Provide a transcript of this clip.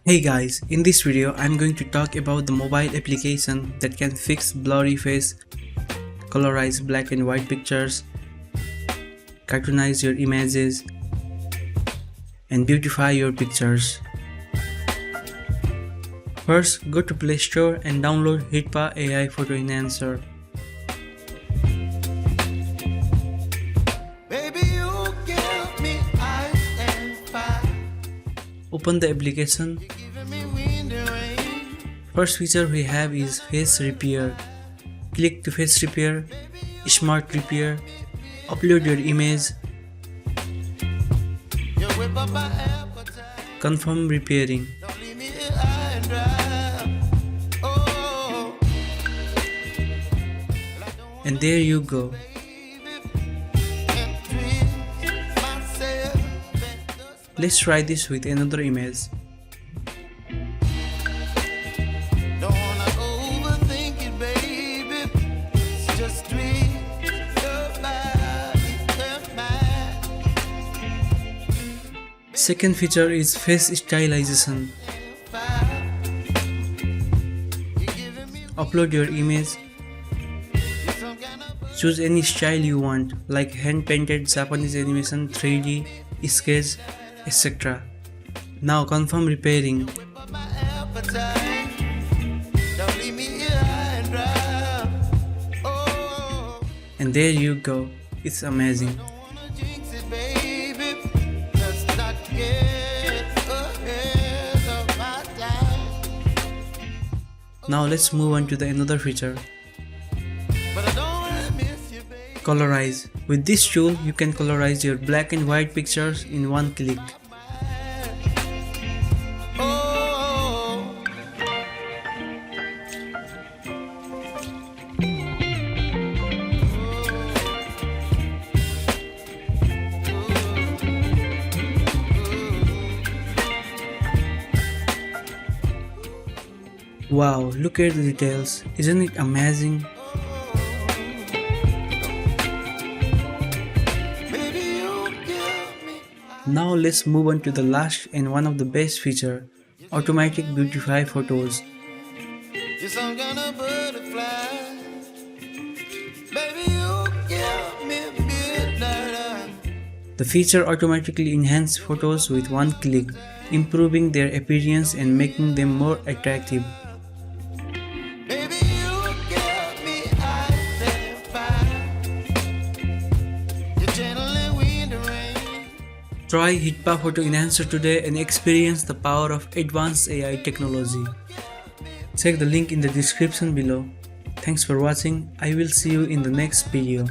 Hey guys, in this video I'm going to talk about the mobile application that can fix blurry face, colorize black and white pictures, cartoonize your images, and beautify your pictures. First, go to Play Store and download Beautify AI Photo Enhancer. Open the application. First feature we have is face repair. Click to face repair, smart repair, upload your image, confirm repairing. And there you go. Let's try this with another image. Second feature is face stylization. Upload your image. Choose any style you want, like hand-painted Japanese animation, 3D, sketch, etc. Now confirm repairing. And there you go. It's amazing. Now let's move on to the another feature. Colorize. With this tool, you can colorize your black and white pictures in one click. Wow, look at the details. Isn't it amazing? Now let's move on to the last and one of the best feature, automatic beautify photos. The feature automatically enhances photos with one click, improving their appearance and making them more attractive. Try Beautify Photo Enhancer today and experience the power of advanced AI technology. Check the link in the description below. Thanks for watching. I will see you in the next video.